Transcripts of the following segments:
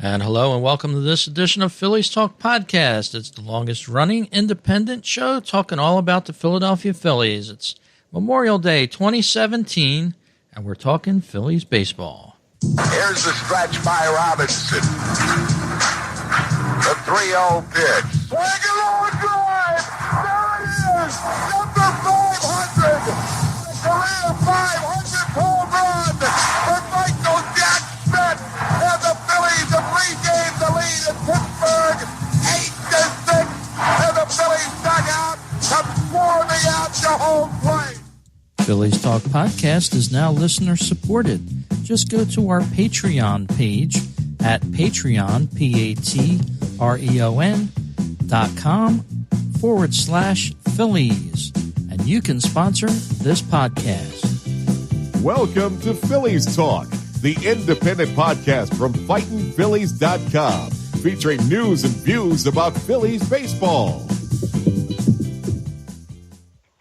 And hello and welcome to this edition of Phillies Talk Podcast. It's the longest running independent show talking all about the Philadelphia Phillies. It's Memorial Day 2017, and we're talking Phillies baseball. Here's the stretch by Robinson. The 3-0 pitch. Swing a long drive. There it is. Number 500. The career 500 home run for Michael Jack Smith. And the Phillies have regained the lead in Pittsburgh. 8-6. And the Phillies dugout comes swarming out to home plate. Phillies Talk Podcast is now listener supported. Just go to our Patreon page at Patreon, patreon.com/Phillies, and you can sponsor this podcast. Welcome to Phillies Talk, the independent podcast from FightinPhillies.com, featuring news and views about Phillies baseball.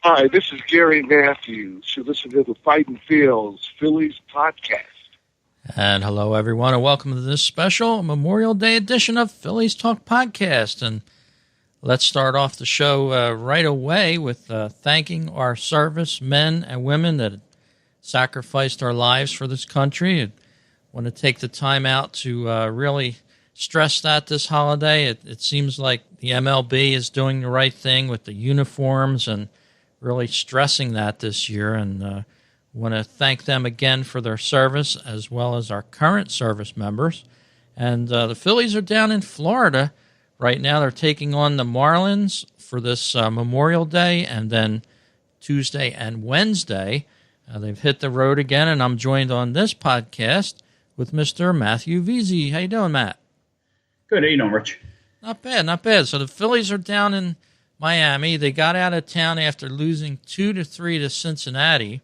Hi, this is Gary Matthews. You listen to the Fightin' Phillies podcast. And hello, everyone, and welcome to this special Memorial Day edition of Phillies Talk Podcast. And let's start off the show right away with thanking our servicemen and women that sacrificed our lives for this country. I want to take the time out to really stress that this holiday. It seems like the MLB is doing the right thing with the uniforms and really stressing that this year, and want to thank them again for their service, as well as our current service members. And the Phillies are down in Florida right now. They're taking on the Marlins for this Memorial Day, and then Tuesday and Wednesday. They've hit the road again, and I'm joined on this podcast with Mr. Matthew Veasey. How you doing, Matt? Good. How you doing, Rich? Not bad, not bad. So the Phillies are down in Miami. They got out of town after losing 2-3 to Cincinnati,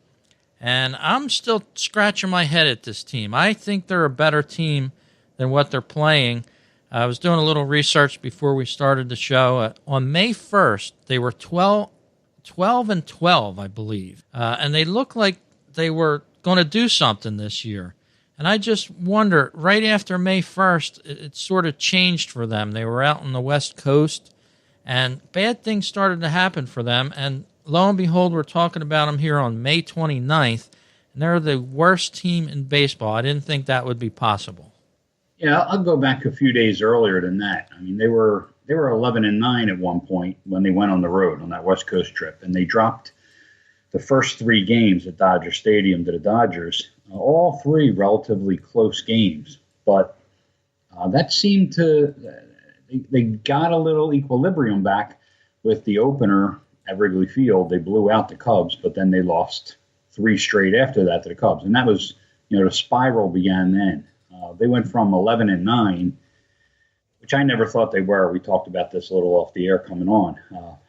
and I'm still scratching my head at this team. I think they're a better team than what they're playing. I was doing a little research before we started the show. On May 1st, they were 12-12, I believe, and they looked like they were going to do something this year. And I just wonder, right after May 1st, it sort of changed for them. They were out on the West Coast, and bad things started to happen for them, and lo and behold, we're talking about them here on May 29th, and they're the worst team in baseball. I didn't think that would be possible. Yeah, I'll go back a few days earlier than that. I mean, they were 11-9 at one point when they went on the road on that West Coast trip, and they dropped the first 3 games at Dodger Stadium to the Dodgers, all 3 relatively close games. But that seemed to they got a little equilibrium back with the opener at Wrigley Field. They blew out the Cubs, but then they lost 3 straight after that to the Cubs. And that was, the spiral began then. They went from 11-9, which I never thought they were. We talked about this a little off the air coming on.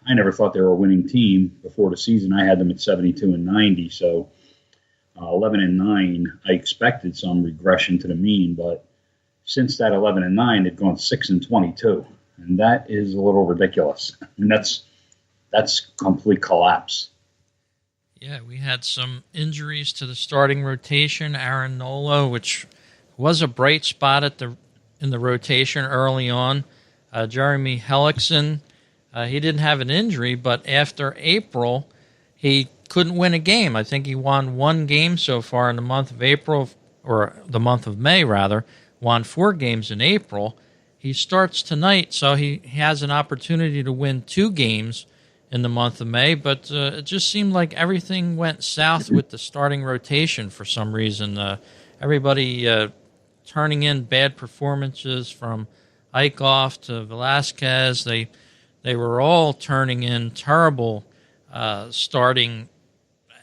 I never thought they were a winning team before the season. I had them at 72-90. So 11-9, I expected some regression to the mean, but since that 11-9, they've gone 6-22, and that is a little ridiculous. I mean, that's complete collapse. Yeah, we had some injuries to the starting rotation. Aaron Nola, which was a bright spot in the rotation early on. Jeremy Hellickson, he didn't have an injury, but after April, he couldn't win a game. I think he won 1 game so far in the month of April, or the month of May, rather. Won 4 games in April. He starts tonight, so he has an opportunity to win 2 games in the month of May, but it just seemed like everything went south with the starting rotation for some reason. Everybody turning in bad performances, from Eichhoff to Velasquez. They were all turning in terrible starting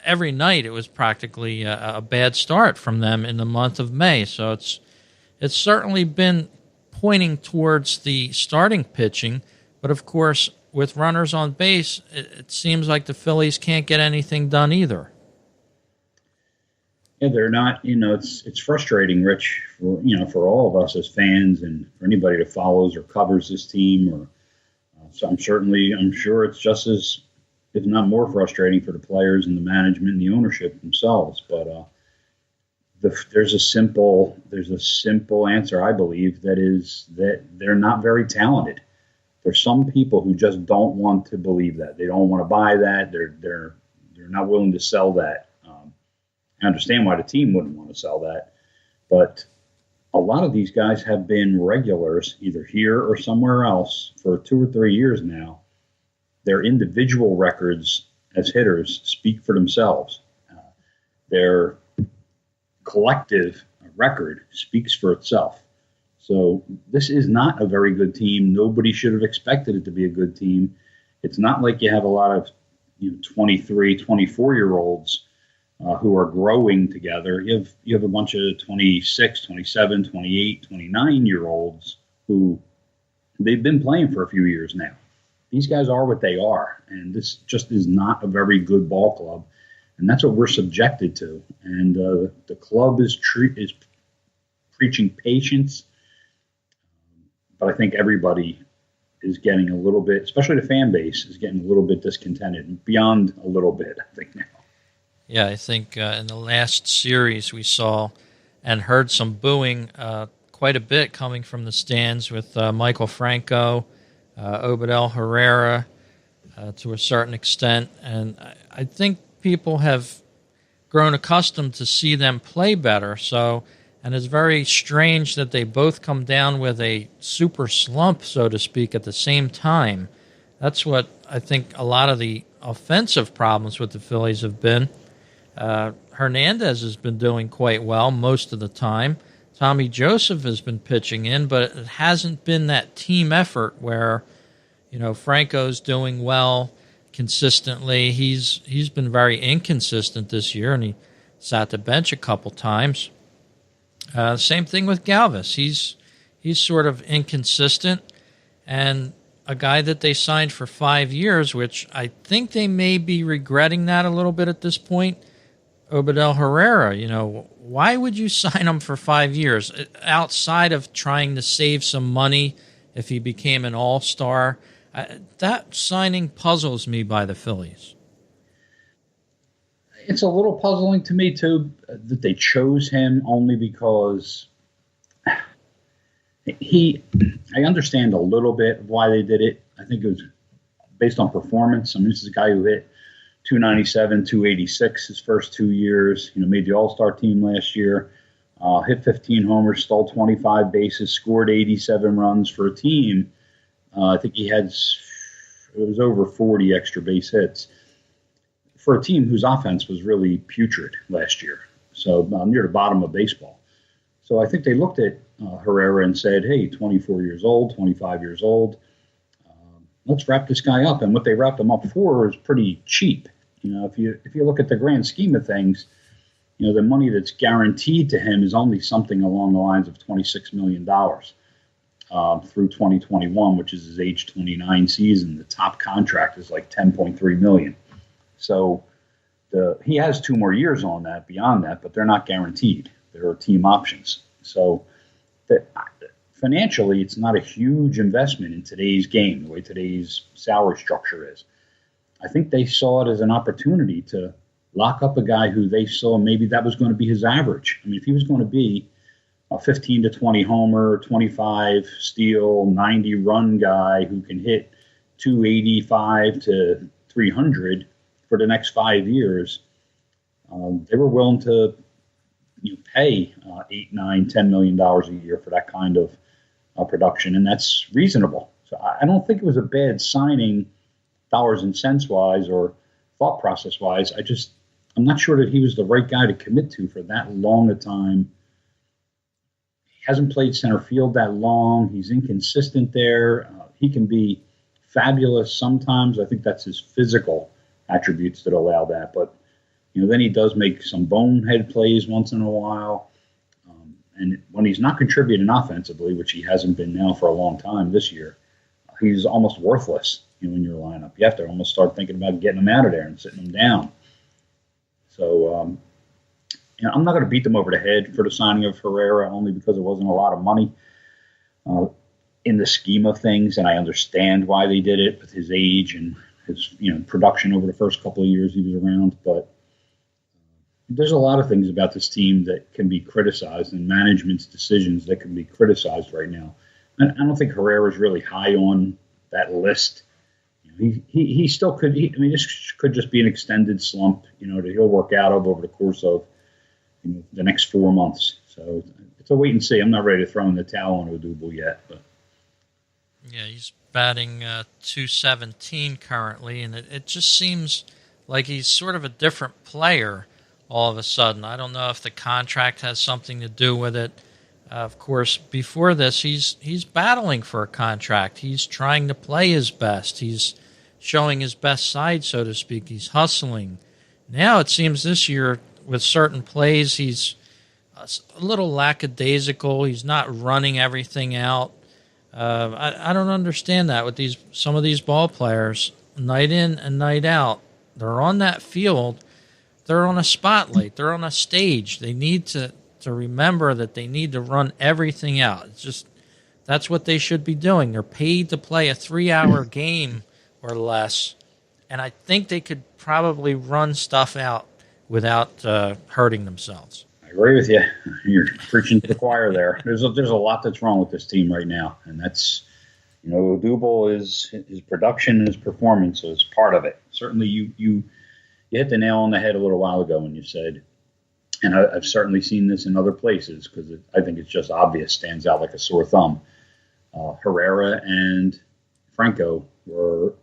every night. It was practically a bad start from them in the month of May, so it's certainly been pointing towards the starting pitching, but of course, with runners on base, it seems like the Phillies can't get anything done either. Yeah, they're not. It's frustrating, Rich, for all of us as fans, and for anybody that follows or covers this team. Or so I'm sure it's just as, if not more, frustrating for the players and the management and the ownership themselves. But there's a simple answer, I believe, that is that they're not very talented. There's some people who just don't want to believe that. They don't want to buy that. They're not willing to sell that. I understand why the team wouldn't want to sell that, but a lot of these guys have been regulars either here or somewhere else for 2 or 3 years now. Their individual records as hitters speak for themselves. Their collective record speaks for itself. So this is not a very good team. Nobody should have expected it to be a good team. It's not like you have a lot of 23, 24-year-olds who are growing together. You have a bunch of 26, 27, 28, 29-year-olds who they've been playing for a few years now. These guys are what they are, and this just is not a very good ball club, and that's what we're subjected to. And the club is preaching patience, but I think everybody is getting a little bit, especially the fan base, is getting a little bit discontented, beyond a little bit, I think, now. Yeah, I think in the last series we saw and heard some booing quite a bit coming from the stands with Michael Franco, Obadell Herrera to a certain extent. And I think people have grown accustomed to see them play better. So, and it's very strange that they both come down with a super slump, so to speak, at the same time. That's what I think a lot of the offensive problems with the Phillies have been. Hernandez has been doing quite well most of the time. Tommy Joseph has been pitching in, but it hasn't been that team effort where, Franco's doing well consistently. He's been very inconsistent this year, and he sat the bench a couple times. Same thing with Galvis. He's sort of inconsistent, and a guy that they signed for 5 years, which I think they may be regretting that a little bit at this point. Obadell Herrera, why would you sign him for 5 years outside of trying to save some money if he became an all-star? That signing puzzles me by the Phillies. It's a little puzzling to me, too, that they chose him only because I understand a little bit why they did it. I think it was based on performance. I mean, this is a guy who hit 297, 286 his first 2 years, made the All-Star team last year, hit 15 homers, stole 25 bases, scored 87 runs for a team. I think it was over 40 extra base hits for a team whose offense was really putrid last year. So near the bottom of baseball. So I think they looked at Herrera and said, hey, 24 years old, 25 years old, let's wrap this guy up. And what they wrapped him up for is pretty cheap. If you look at the grand scheme of things, the money that's guaranteed to him is only something along the lines of $26 million through 2021, which is his age 29 season. The top contract is like $10.3 million. So he has 2 more years on that beyond that, but they're not guaranteed. There are team options. So financially, it's not a huge investment in today's game, the way today's salary structure is. I think they saw it as an opportunity to lock up a guy who they saw maybe that was going to be his average. I mean, if he was going to be a 15 to 20 homer, 25 steal, 90 run guy who can hit 285 to 300 for the next 5 years, they were willing to pay $8, $9, $10 million a year for that kind of production, and that's reasonable. So I don't think it was a bad signing, dollars and cents wise or thought process wise. I'm not sure that he was the right guy to commit to for that long a time. He hasn't played center field that long. He's inconsistent there. He can be fabulous sometimes. I think that's his physical attributes that allow that, but then he does make some bonehead plays once in a while. And when he's not contributing offensively, which he hasn't been now for a long time this year, he's almost worthless in your lineup. You have to almost start thinking about getting him out of there and sitting him down. So I'm not going to beat them over the head for the signing of Herrera, only because it wasn't a lot of money in the scheme of things. And I understand why they did it with his age and his production over the first couple of years he was around. But there's a lot of things about this team that can be criticized, and management's decisions that can be criticized right now. I don't think Herrera's really high on that list. He still could. This could just be an extended slump, that he'll work out of over the course of the next 4 months. So it's a wait and see. I'm not ready to throw in the towel on Odubel yet, but yeah, he's batting .217 currently, and it just seems like he's sort of a different player all of a sudden. I don't know if the contract has something to do with it. Of course, before this, he's battling for a contract. He's trying to play his best. He's showing his best side, so to speak. He's hustling. Now it seems this year, with certain plays, he's a little lackadaisical. He's not running everything out. I don't understand that with some of these ball players, night in and night out. They're on that field. They're on a spotlight. They're on a stage. They need to remember that they need to run everything out. It's just that's what they should be doing. They're paid to play a 3-hour game or less, and I think they could probably run stuff out without hurting themselves. I agree with you. You're preaching to the choir there. There's a lot that's wrong with this team right now, and that's Odubel is his production and his performance is part of it. Certainly, you hit the nail on the head a little while ago when you said, and I've certainly seen this in other places because I think it's just obvious, stands out like a sore thumb. Herrera and Franco were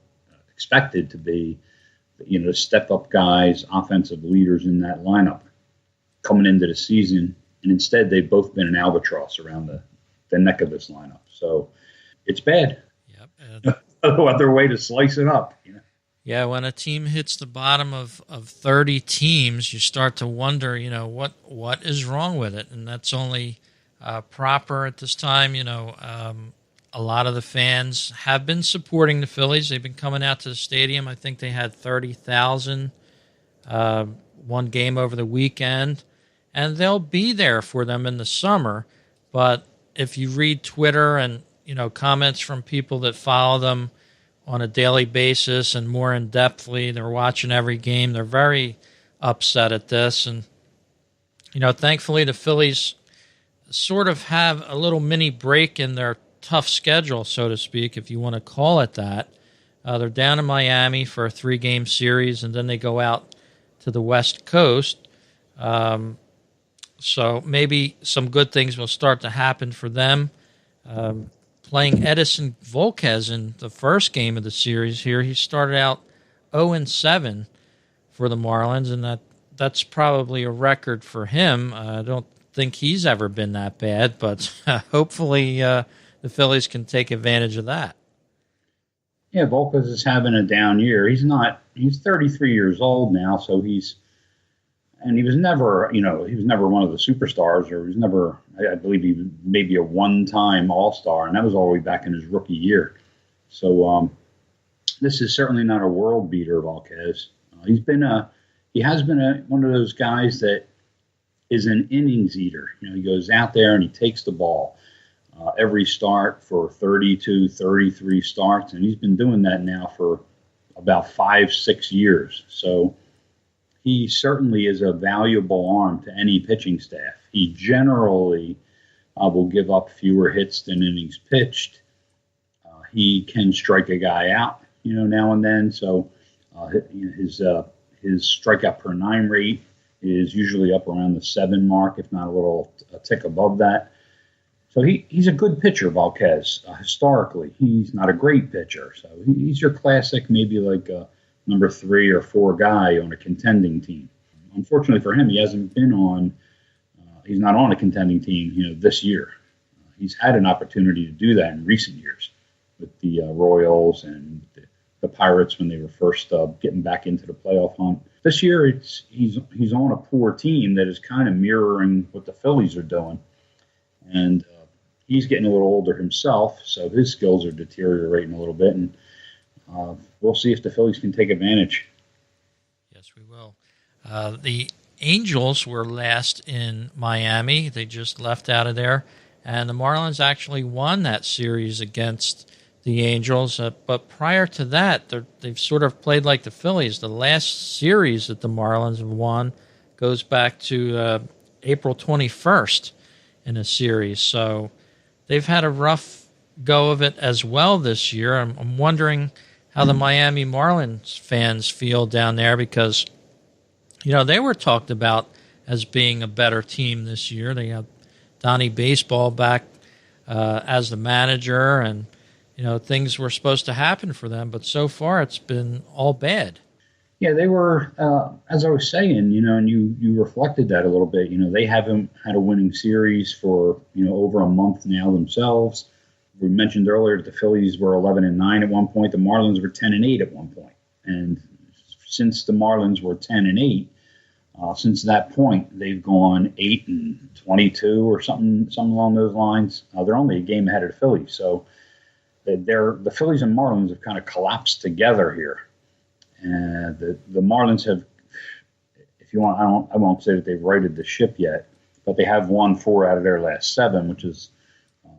expected to be, step-up guys, offensive leaders in that lineup coming into the season, and instead they've both been an albatross around the neck of this lineup. So it's bad. Yep. No other way to slice it up. Yeah, when a team hits the bottom of 30 teams, you start to wonder, what is wrong with it, and that's only proper at this time. A lot of the fans have been supporting the Phillies. They've been coming out to the stadium. I think they had 30,000 one game over the weekend, and they'll be there for them in the summer. But if you read Twitter and comments from people that follow them on a daily basis and more in-depthly, they're watching every game. They're very upset at this. And, thankfully the Phillies sort of have a little mini break in their tough schedule, so to speak, if you want to call it that. They're down in Miami for a 3-game series, and then they go out to the West Coast. So maybe some good things will start to happen for them. Playing Edison Volquez in the first game of the series here, he started out 0-7 for the Marlins, and that's probably a record for him. I don't think he's ever been that bad, but hopefully the Phillies can take advantage of that. Yeah, Volquez is having a down year. He's 33 years old now, so he was never one of the superstars, or he was never, I believe he was maybe a one-time All-Star, and that was all the way back in his rookie year. So this is certainly not a world beater, Volquez. He has been one of those guys that is an innings eater. He goes out there and he takes the ball every start for 32, 33 starts, and he's been doing that now for about 5-6 years. So he certainly is a valuable arm to any pitching staff. He generally will give up fewer hits than innings pitched. He can strike a guy out, now and then. So his strikeout per 9 rate is usually up around the 7 mark, if not a tick above that. So he's a good pitcher, Volquez. Historically, he's not a great pitcher. So he's your classic, maybe like a number 3 or 4 guy on a contending team. Unfortunately for him, he hasn't been on. He's not on a contending team, this year. He's had an opportunity to do that in recent years with the Royals and the Pirates when they were first getting back into the playoff hunt. This year, he's on a poor team that is kind of mirroring what the Phillies are doing, and he's getting a little older himself, so his skills are deteriorating a little bit, and we'll see if the Phillies can take advantage. Yes, we will. The Angels were last in Miami. They just left out of there, and the Marlins actually won that series against the Angels. But prior to that, they've sort of played like the Phillies. The last series that the Marlins have won goes back to April 21st in a series. So they've had a rough go of it as well this year. I'm wondering how the Miami Marlins fans feel down there because, they were talked about as being a better team this year. They have Donnie Baseball back as the manager, and, things were supposed to happen for them, but so far it's been all bad. Yeah, they were, as I was saying, and you reflected that a little bit. They haven't had a winning series for, over a month now themselves. We mentioned earlier that the Phillies were 11-9 at one point. The Marlins were 10-8 at one point. And since the Marlins were 10-8, since that point, they've gone 8-22 or something along those lines. They're only a game ahead of the Phillies. So the Phillies and Marlins have kind of collapsed together here. And the Marlins have, if you want, I won't say that they've righted the ship yet, but they have won 4 out of their last 7, which is a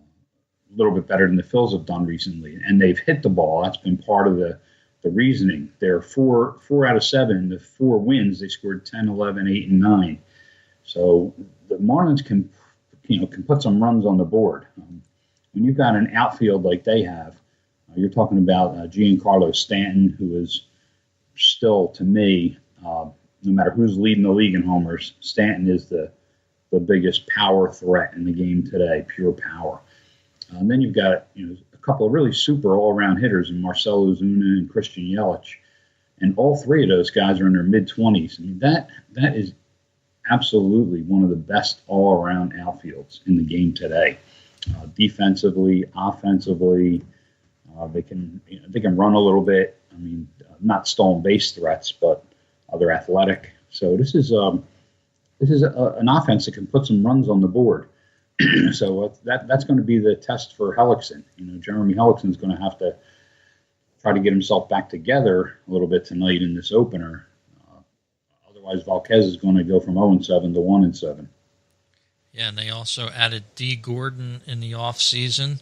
little bit better than the Phils have done recently. And they've hit the ball. That's been part of the reasoning. They're 4 out of 7. The 4 wins, they scored 10, 11, 8, and 9. So the Marlins can put some runs on the board. When you've got an outfield like they have, you're talking about Giancarlo Stanton, who is still, to me, no matter who's leading the league in homers, Stanton is the biggest power threat in the game today, pure power. And then you've got a couple of really super all-around hitters in Marcell Ozuna and Christian Yelich, and all 3 of those guys are in their mid-20s. I mean, that is absolutely one of the best all-around outfields in the game today. Defensively, offensively, they can run a little bit. I mean, not stolen base threats, but they're athletic. So this is an offense that can put some runs on the board. So that's going to be the test for Hellickson. Jeremy Hellickson's going to have to try to get himself back together a little bit tonight in this opener. Otherwise, Valquez is going to go from 0-7 to 1-7. Yeah, and they also added D. Gordon in the offseason.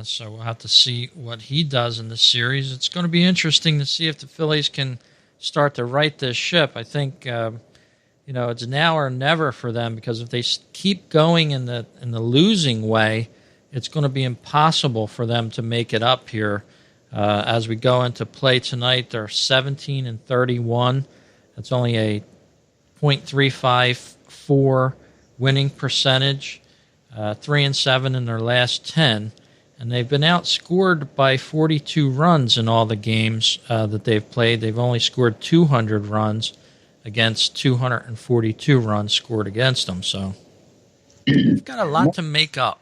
So we'll have to see what he does in the series. It's going to be interesting to see if the Phillies can start to right this ship. I think it's now or never for them, because if they keep going in the losing way, it's going to be impossible for them to make it up here. As we go into play tonight, they're 17-31. That's only a .354 winning percentage, 3-7 in their last 10. And they've been outscored by 42 runs in all the games that they've played. They've only scored 200 runs against 242 runs scored against them. So they've got a lot to make up.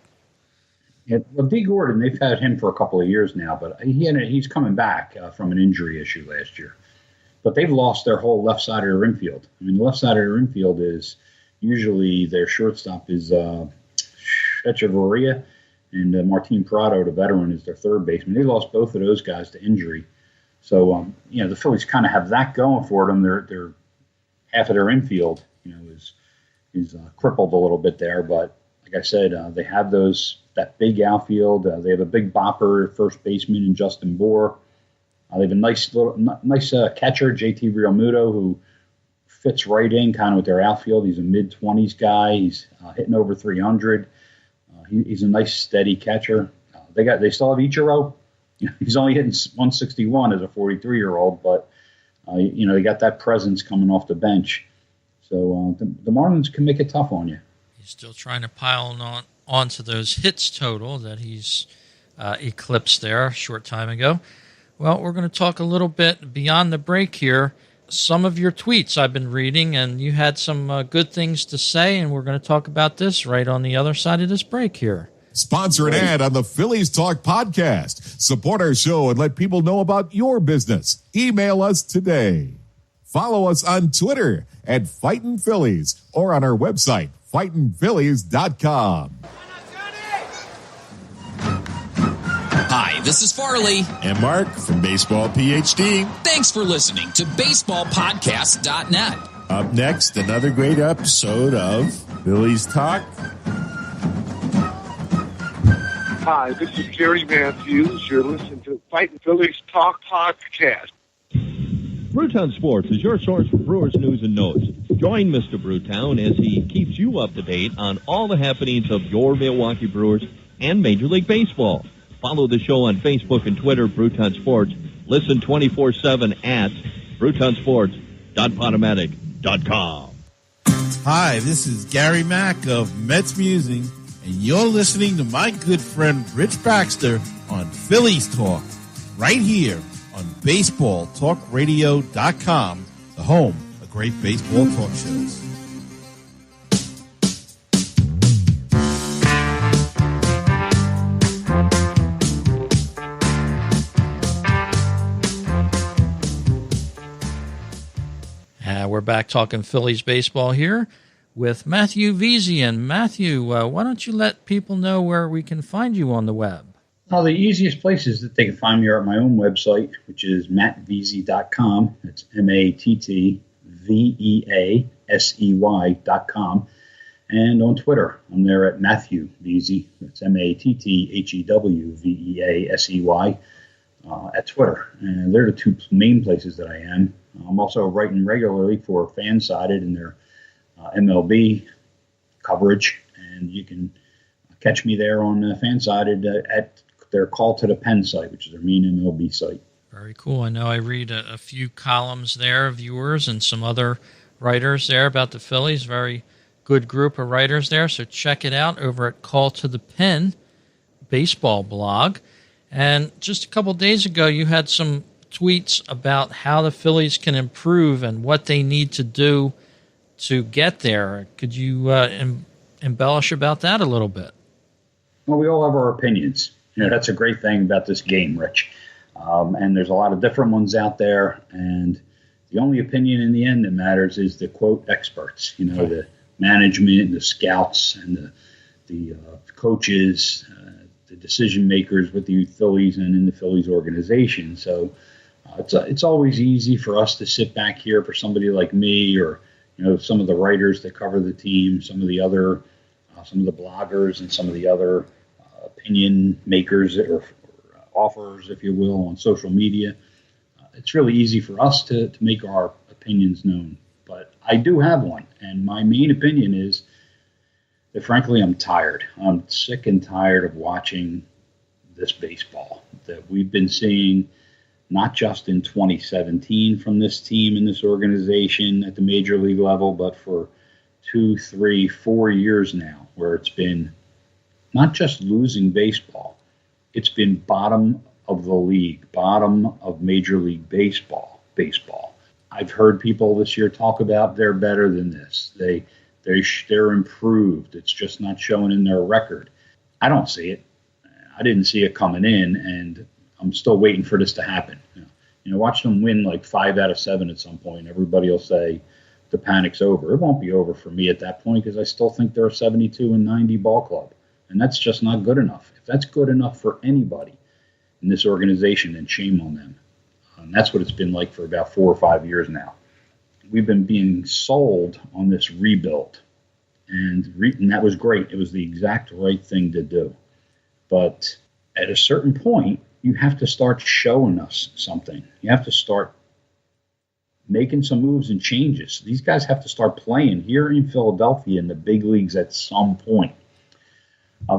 Yeah, well, D. Gordon, they've had him for a couple of years now, but he's coming back from an injury issue last year. But they've lost their whole left side of their infield. I mean, the left side of their infield is usually their shortstop is Echeverria, and Martin Prado, the veteran, is their third baseman. They lost both of those guys to injury. So, the Phillies kind of have that going for them. They're half of their infield, is crippled a little bit there. But like I said, they have that big outfield. They have a big bopper first baseman in Justin Bohr. They have a nice catcher, JT Realmuto, who fits right in kind of with their outfield. He's a mid-20s guy. He's hitting over 300. He's a nice, steady catcher. They still have Ichiro. He's only hitting 161 as a 43-year-old, but they got that presence coming off the bench. So the Marlins can make it tough on you. He's still trying to pile onto those hits total that he's eclipsed there a short time ago. Well, we're going to talk a little bit beyond the break here. Some of your tweets I've been reading, and you had some good things to say, and we're going to talk about this right on the other side of this break here. Sponsor an ad on the Phillies Talk podcast. Support our show and let people know about your business. Email us today. Follow us on Twitter at Fightin' Phillies or on our website, fightinphillies.com. Hi, this is Farley. And Mark from Baseball PhD. Thanks for listening to BaseballPodcast.net. Up next, another great episode of Phillies Talk. Hi, this is Gary Matthews. You're listening to Fightin' Phillies Talk Podcast. Brewtown Sports is your source for Brewers news and notes. Join Mr. Brewtown as he keeps you up to date on all the happenings of your Milwaukee Brewers and Major League Baseball. Follow the show on Facebook and Twitter, Brewtown Sports. Listen 24/7 at BrewtownSports.podomatic.com. Hi, this is Gary Mack of Mets Musing, and you're listening to my good friend Rich Baxter on Phillies Talk, right here on BaseballTalkRadio.com, the home of great baseball talk shows. We're back talking Phillies baseball here with Matthew Veasey. And Matthew, why don't you let people know where we can find you on the web? Well, the easiest place is that they can find me at my own website, which is mattveasey.com. That's MattVeasey.com. And on Twitter, I'm there at Matthew Veasey. That's MattHewVeasey at Twitter. And they're the two main places that I am. I'm also writing regularly for Fansided and their MLB coverage, and you can catch me there on Fansided at their Call to the Pen site, which is their main MLB site. Very cool. I know I read a few columns there of yours and some other writers there about the Phillies. Very good group of writers there, so check it out over at Call to the Pen baseball blog. And just a couple days ago, you had some tweets about how the Phillies can improve and what they need to do to get there. Could you embellish about that a little bit? Well, we all have our opinions. That's a great thing about this game, Rich. And there's a lot of different ones out there. And the only opinion in the end that matters is the, quote, experts. The management, the scouts, and the coaches, the decision makers with the Phillies and in the Phillies organization. So it's always easy for us to sit back here for somebody like me or some of the writers that cover the team, some of the bloggers and some of the other opinion makers or offers, if you will, on social media. It's really easy for us to make our opinions known. But I do have one, and my main opinion is that, frankly, I'm tired. I'm sick and tired of watching this baseball that we've been seeing, not just in 2017 from this team and this organization at the major league level, but for 2, 3, 4 years now, where it's been not just losing baseball, it's been bottom of the league, bottom of Major League Baseball. I've heard people this year talk about they're better than this. They're improved. It's just not showing in their record. I don't see it. I didn't see it coming in, and I'm still waiting for this to happen. Watch them win like 5 out of 7 at some point. Everybody will say the panic's over. It won't be over for me at that point because I still think they're a 72-90 ball club, and that's just not good enough. If that's good enough for anybody in this organization, then shame on them. That's what it's been like for about 4 or 5 years now. We've been being sold on this rebuild, and that was great. It was the exact right thing to do. But at a certain point, you have to start showing us something. You have to start making some moves and changes. These guys have to start playing here in Philadelphia in the big leagues at some point. I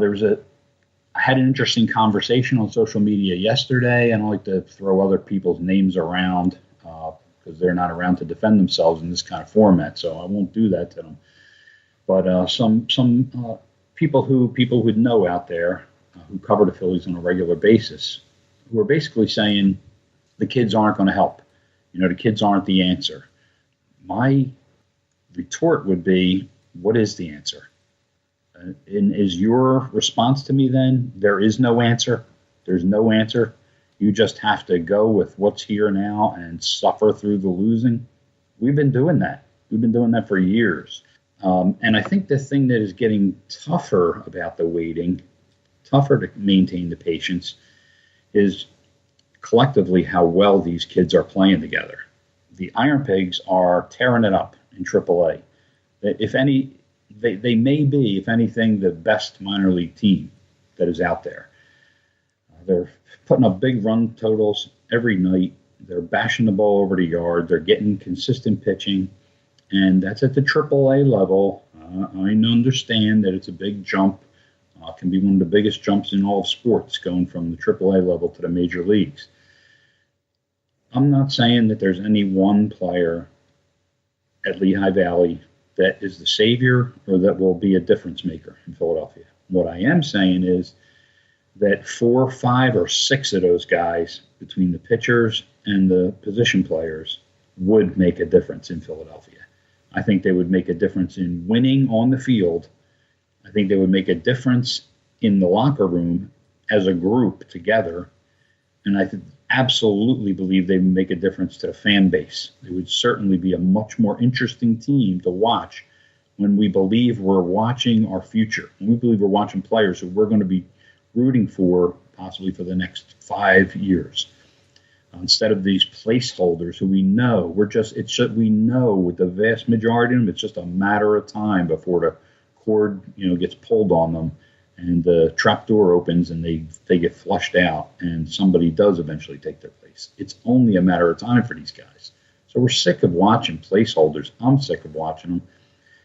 had an interesting conversation on social media yesterday, and I like to throw other people's names around because they're not around to defend themselves in this kind of format, so I won't do that to them. But some people who know out there who cover the Phillies on a regular basis, who are basically saying the kids aren't going to help. The kids aren't the answer. My retort would be, what is the answer? And is your response to me then, there is no answer? There's no answer. You just have to go with what's here now and suffer through the losing. We've been doing that. We've been doing that for years. And I think the thing that is getting tougher about the waiting, tougher to maintain the patience, is collectively how well these kids are playing together. The Iron Pigs are tearing it up in AAA. If any, they may be, if anything, the best minor league team that is out there. They're putting up big run totals every night. They're bashing the ball over the yard. They're getting consistent pitching, and that's at the AAA level. I understand that it's a big jump. It can be one of the biggest jumps in all of sports, going from the AAA level to the major leagues. I'm not saying that there's any one player at Lehigh Valley that is the savior or that will be a difference maker in Philadelphia. What I am saying is that 4, 5, or 6 of those guys, between the pitchers and the position players, would make a difference in Philadelphia. I think they would make a difference in winning on the field. I think they would make a difference in the locker room as a group together. And I absolutely believe they would make a difference to the fan base. They would certainly be a much more interesting team to watch when we believe we're watching our future. When we believe we're watching players who we're going to be rooting for possibly for the next 5 years. Instead of these placeholders who we know, we know with the vast majority of them, it's just a matter of time before the cord, gets pulled on them and the trap door opens and they get flushed out and somebody does eventually take their place. It's only a matter of time for these guys. So we're sick of watching placeholders. I'm sick of watching them.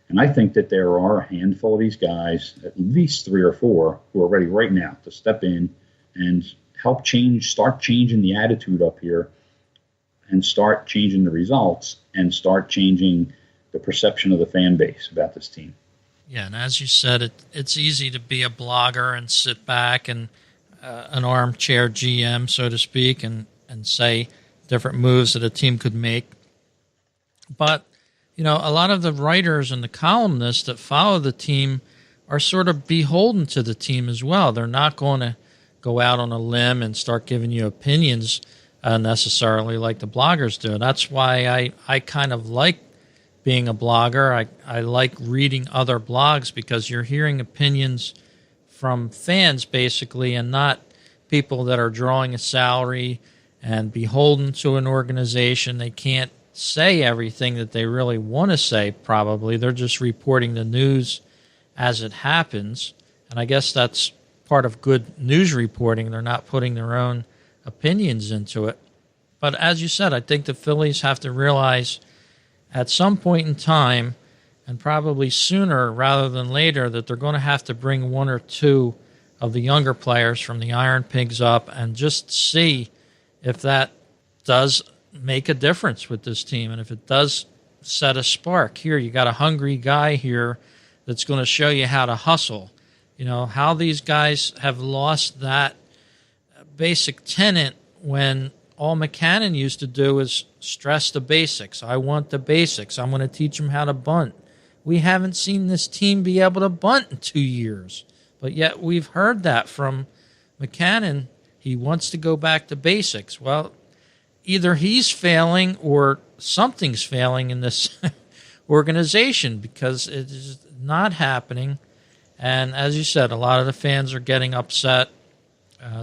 And I think that there are a handful of these guys, at least 3 or 4, who are ready right now to step in and help start changing the attitude up here and start changing the results and start changing the perception of the fan base about this team. Yeah, and as you said, it's easy to be a blogger and sit back and an armchair GM, so to speak, and say different moves that a team could make. But, a lot of the writers and the columnists that follow the team are sort of beholden to the team as well. They're not going to go out on a limb and start giving you opinions necessarily like the bloggers do. That's why I kind of like being a blogger. I like reading other blogs because you're hearing opinions from fans basically and not people that are drawing a salary and beholden to an organization. They can't say everything that they really want to say probably. They're just reporting the news as it happens. And I guess that's part of good news reporting. They're not putting their own opinions into it. But as you said, I think the Phillies have to realize at some point in time, and probably sooner rather than later, that they're going to have to bring 1 or 2 of the younger players from the Iron Pigs up and just see if that does make a difference with this team. And if it does set a spark, here you got a hungry guy here that's going to show you how to hustle. How these guys have lost that basic tenet when all McCannon used to do is stress the basics. I want the basics. I'm going to teach them how to bunt. We haven't seen this team be able to bunt in 2 years, but yet we've heard that from McCannon. He wants to go back to basics. Well, either he's failing or something's failing in this organization because it is not happening. And as you said, a lot of the fans are getting upset.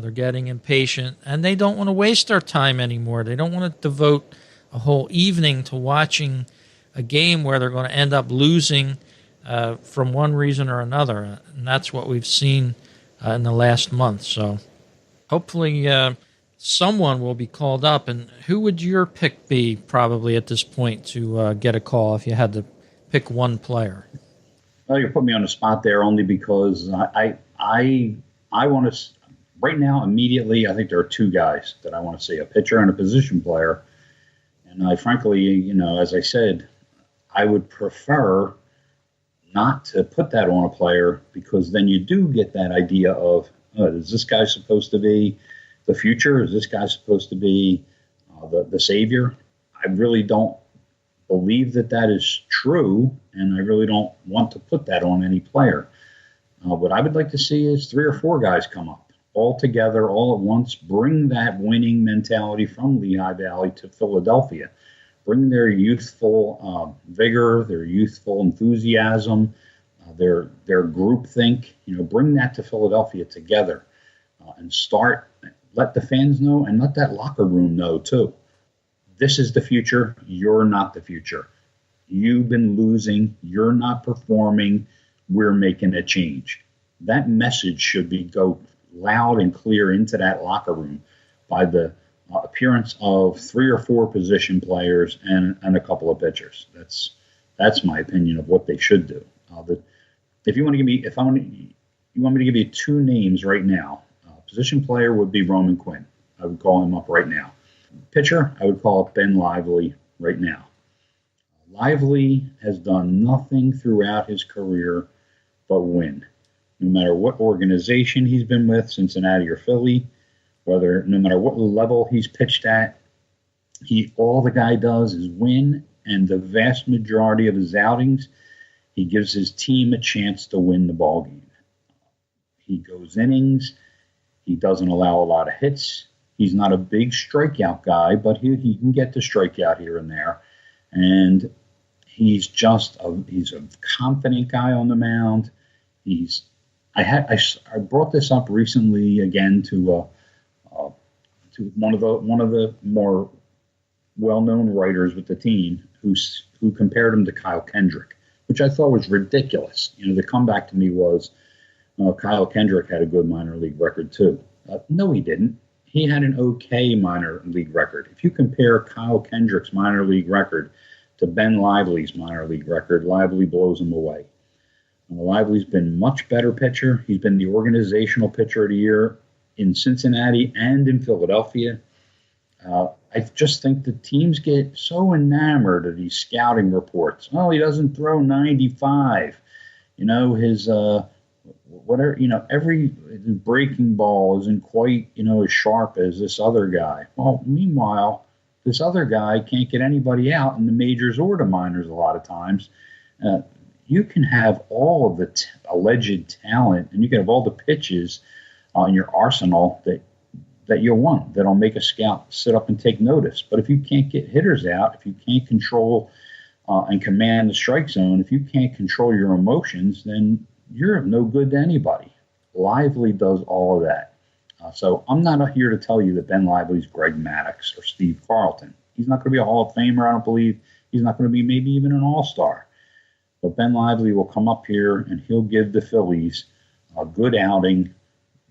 They're getting impatient, and they don't want to waste their time anymore. They don't want to devote a whole evening to watching a game where they're going to end up losing from one reason or another. And that's what we've seen in the last month. So hopefully someone will be called up. And who would your pick be probably at this point to get a call if you had to pick one player? Well, you put me on the spot there only because I want to right now immediately. I think there are 2 guys that I want to see: a pitcher and a position player. And I frankly, as I said, I would prefer not to put that on a player because then you do get that idea of is this guy supposed to be the future? Is this guy supposed to be the savior? I really don't believe that is true, and I really don't want to put that on any player. What I would like to see is 3 or 4 guys come up all together, all at once, bring that winning mentality from Lehigh Valley to Philadelphia, bring their youthful vigor, their youthful enthusiasm, their groupthink, bring that to Philadelphia together and let the fans know and let that locker room know too. This is the future. You're not the future. You've been losing. You're not performing. We're making a change. That message should go loud and clear into that locker room by the appearance of 3 or 4 position players and a couple of pitchers. That's my opinion of what they should do. If you want to give me, you want me to give you 2 names right now. Position player would be Roman Quinn. I would call him up right now. Pitcher, I would call up Ben Lively right now. Lively has done nothing throughout his career but win. No matter what organization he's been with, Cincinnati or Philly, no matter what level he's pitched at, all the guy does is win, and the vast majority of his outings, he gives his team a chance to win the ball game. He goes innings. He doesn't allow a lot of hits. He's not a big strikeout guy, but he can get to strikeout here and there. And he's a confident guy on the mound. I brought this up recently again to one of the more well-known writers with the team who compared him to Kyle Kendrick, which I thought was ridiculous. The comeback to me was, Kyle Kendrick had a good minor league record too. No, he didn't. He had an okay minor league record. If you compare Kyle Kendrick's minor league record to Ben Lively's minor league record, Lively blows him away. Lively's been much better pitcher. He's been the organizational pitcher of the year in Cincinnati and in Philadelphia. I just think the teams get so enamored of these scouting reports. Oh, he doesn't throw 95. His every breaking ball isn't quite, as sharp as this other guy. Well, meanwhile, this other guy can't get anybody out in the majors or the minors a lot of times. You can have all of the alleged talent, and you can have all the pitches in your arsenal that you want, that'll make a scout sit up and take notice. But if you can't get hitters out, if you can't control and command the strike zone, if you can't control your emotions, then you're of no good to anybody. Lively does all of that. So I'm not here to tell you that Ben Lively's Greg Maddux or Steve Carlton. He's not going to be a Hall of Famer, I don't believe. He's not going to be maybe even an all-star. But Ben Lively will come up here and he'll give the Phillies a good outing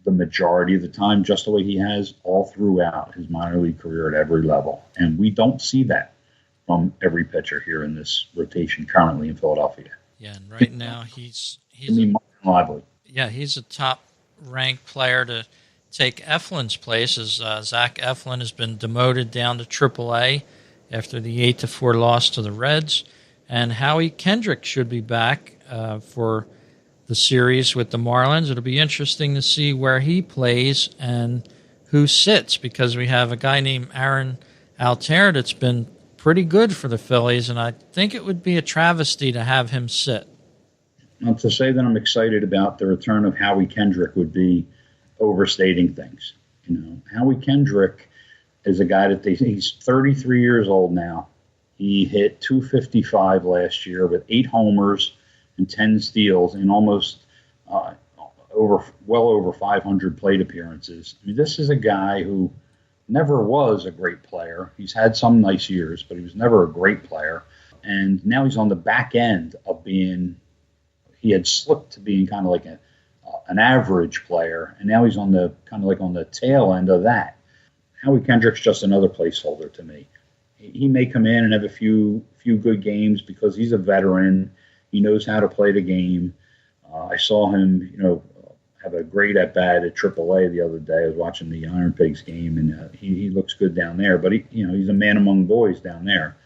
the majority of the time, just the way he has all throughout his minor league career at every level. And we don't see that from every pitcher here in this rotation currently in Philadelphia. Yeah, and right now he's Lively. Yeah, he's a top-ranked player to take Eflin's place, as Zach Eflin has been demoted down to AAA after the 8-4 loss to the Reds. And Howie Kendrick should be back for the series with the Marlins. It'll be interesting to see where he plays and who sits, because we have a guy named Aaron Altair that's been pretty good for the Phillies, and I think it would be a travesty to have him sit. Now, to say that I'm excited about the return of Howie Kendrick would be overstating things. Howie Kendrick is a guy he's 33 years old now. He hit .255 last year with 8 homers and 10 steals in almost well over 500 plate appearances. I mean, this is a guy who never was a great player. He's had some nice years, but he was never a great player. And now he's on the back end of he had slipped to being kind of like an average player, and now he's on the tail end of that. Howie Kendrick's just another placeholder to me. He may come in and have a few good games because he's a veteran. He knows how to play the game. I saw him, have a great at-bat at AAA the other day. I was watching the Iron Pigs game, and he looks good down there. But he's a man among boys down there.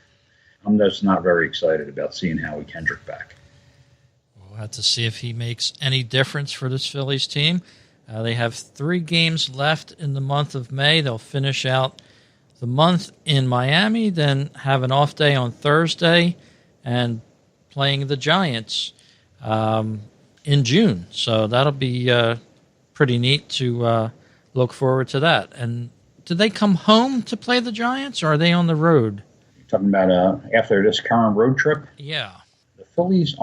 I'm just not very excited about seeing Howie Kendrick back. We'll have to see if he makes any difference for this Phillies team. They have 3 games left in the month of May. They'll finish out the month in Miami, then have an off day on Thursday, and playing the Giants in June. So that'll be pretty neat to look forward to that. And do they come home to play the Giants, or are they on the road? You're talking about after this current road trip? Yeah. The Phillies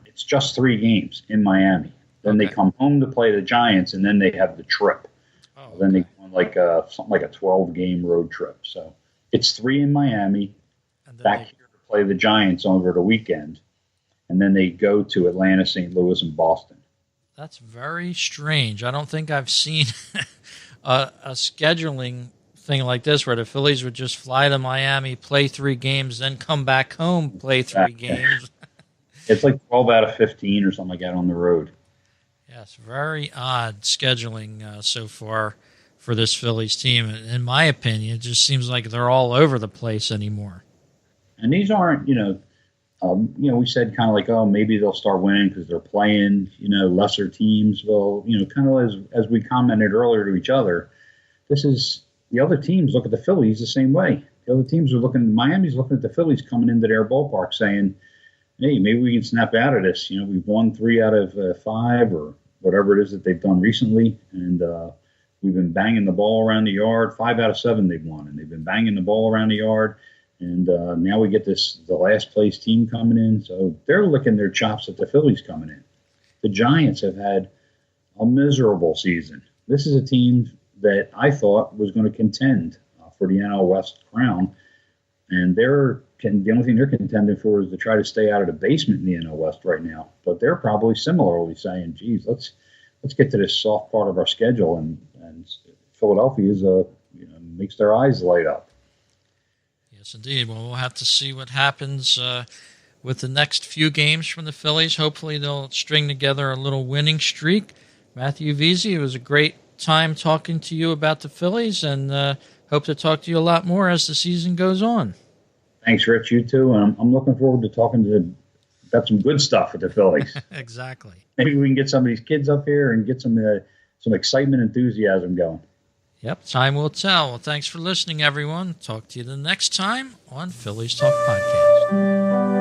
it's just 3 games in Miami. Then they come home to play the Giants, and then they have the trip. Oh, okay. Then they go on something like a 12-game road trip. So it's 3 in Miami, back here to play the Giants over the weekend, and then they go to Atlanta, St. Louis, and Boston. That's very strange. I don't think I've seen a scheduling thing like this where the Phillies would just fly to Miami, play 3 games, then come back home, play 3 games. It's like 12 out of 15 or something like that on the road. Yes, very odd scheduling so far for this Phillies team. In my opinion, it just seems like they're all over the place anymore. And these aren't, we said kind of like, oh, maybe they'll start winning because they're playing, lesser teams. Well, kind of as we commented earlier to each other, this is the other teams look at the Phillies the same way. The other teams are Miami's looking at the Phillies coming into their ballpark saying, hey, maybe we can snap out of this. We've won 3 out of 5 or whatever it is that they've done recently. And we've been banging the ball around the yard. 5 out of 7 they've won. And they've been banging the ball around the yard. And now we get the last place team coming in. So they're licking their chops at the Phillies coming in. The Giants have had a miserable season. This is a team that I thought was going to contend for the NL West crown. And the only thing they're contending for is to try to stay out of the basement in the NL West right now. But they're probably similarly saying, geez, let's get to this soft part of our schedule. And Philadelphia makes their eyes light up. Yes, indeed. Well, we'll have to see what happens with the next few games from the Phillies. Hopefully they'll string together a little winning streak. Matthew Veasey, it was a great time talking to you about the Phillies, and hope to talk to you a lot more as the season goes on. Thanks, Rich. You too. I'm looking forward to talking about some good stuff with the Phillies. Exactly. Maybe we can get some of these kids up here and get some excitement, enthusiasm going. Yep, time will tell. Well, thanks for listening, everyone. Talk to you the next time on Phillies Talk Podcast.